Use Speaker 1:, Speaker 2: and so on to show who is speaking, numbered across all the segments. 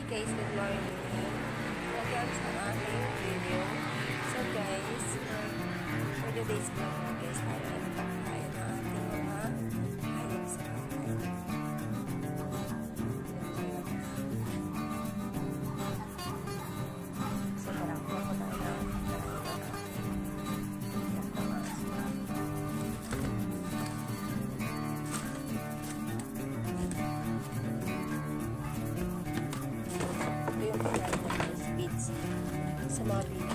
Speaker 1: guys, good morning. Welcome sa aking video. So guys, for today's vlog na guys, tayo ay magpapakain ng ating mga hayop sa bahay. So parang po ako tayo ng sa mga video.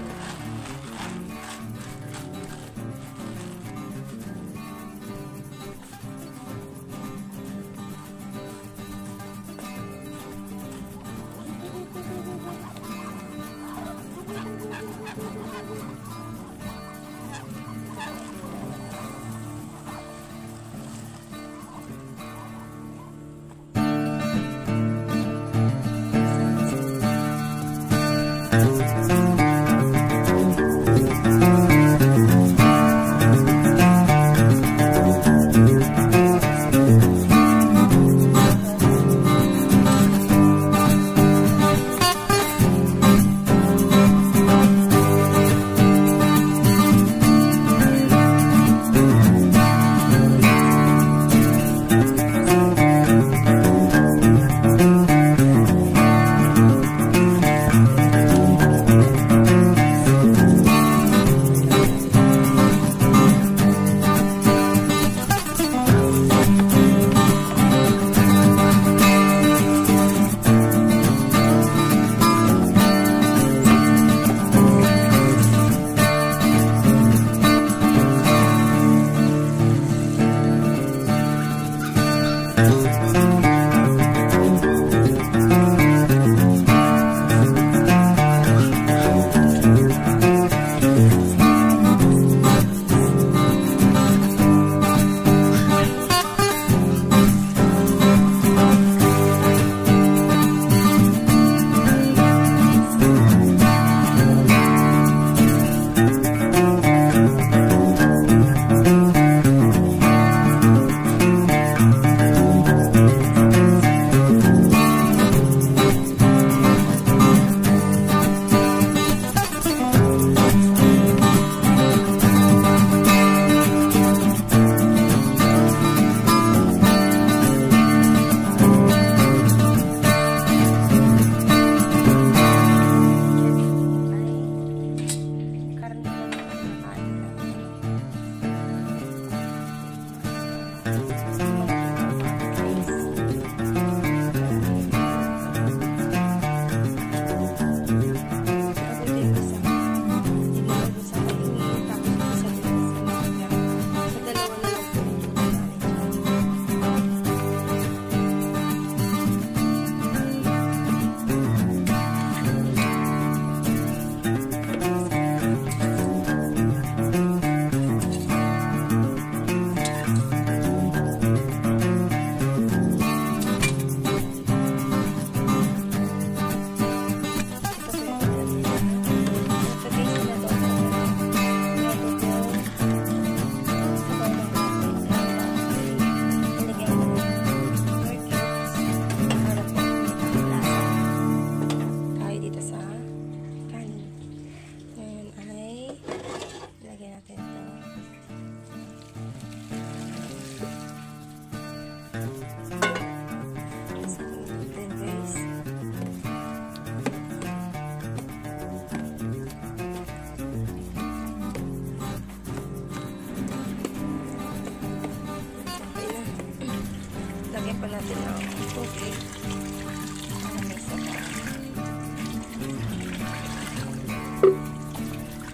Speaker 1: Lagyan pa natin ng tubig.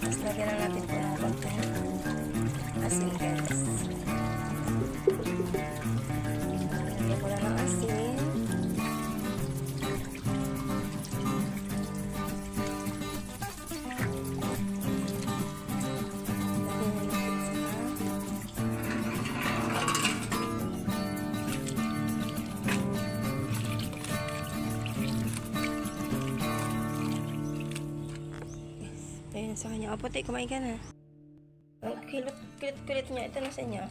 Speaker 1: Tapos lagyan na natin po ng konting asin guys. Lagyan ko na ng asin. Ayun sa kanya. O, puti, kumain ka na. Ang kulit niya. Ito na sa inyo.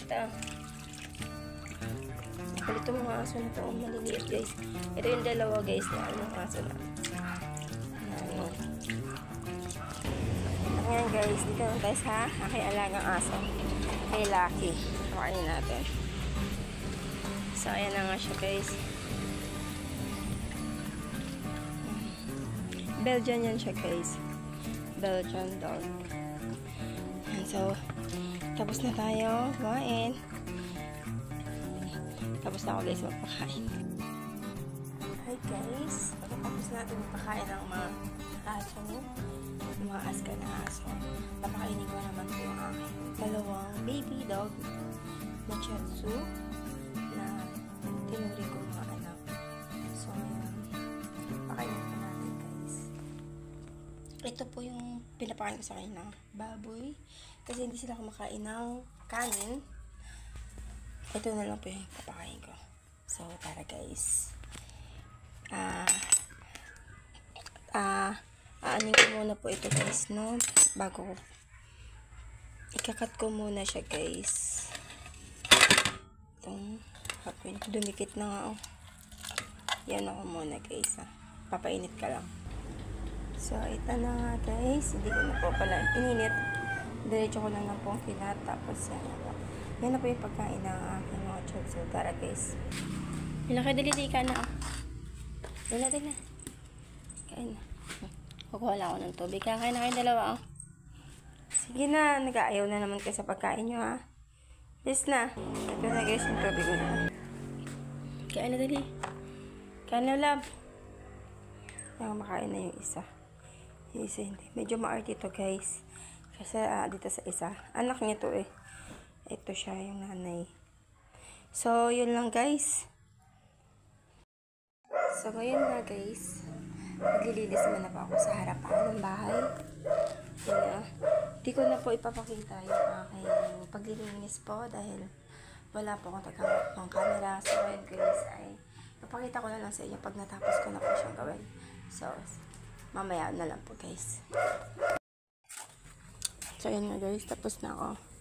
Speaker 1: Ito. Ito mga aso na ito, maliliit guys. Ito yung dalawa guys na anong aso na. Ayan guys, dito naman tayo sa aking alagang aso. Kay Lucky. Pakainin natin. So, ayan na nga siya guys. Belgian yan siya guys. Belgian dog. And so, tapos na tayo kumain. Tapos na ako guys magpakain. Hi guys. Pagkatapos natin magpakain ng mga aso. Mga aska na aso. Napakainin ko naman po yung aking dalawang baby dog na Shih Tzu na tinuri ko mga anak. So, pakainin ko natin guys. Ito po yung pinapakain ko sa kanila. Baboy. Kasi hindi sila kumakain ng kanin. Ito na lang po yung papakain ko. So, tara guys. Aanin ko muna po ito guys, no? Bago ko. Ikakat ko muna siya guys. Itong hapin. Dumikit na nga oh. Yan ako muna guys ha. Papainit ka lang. So, ito na nga guys. Hindi ko na po pala ininit. Diretso ko na lang po ang kilat. Tapos yan na po yung pagkain ng aking mga chog. So, tara guys. Malaki dali ka na. Dala. Kain na. Kukuha lang ako ng tubig. Kakain na kayong dalawa. Sige na. Nag-aayaw na naman kayo sa pagkain nyo ha. Yes na. Ito na guys yung tubig ko na. Kain na dali. Kain na love. Makain na yung isa. Yung isa hindi. Medyo maarte ito guys. Kasi dito sa isa. Anak niya to eh. Ito siya yung nanay. So, yun lang guys. So, ngayon na guys. Maglililis muna po ako sa harapan ng bahay. Yun na. Hindi ko na po ipapakita yung aking paglilinis po dahil wala po akong tagamit ng camera. So, ngayon guys ay ipapakita ko na lang sa inyo pag natapos ko na po siyang gawin. So, mamaya na lang po guys. So, yun na guys. Tapos na ako.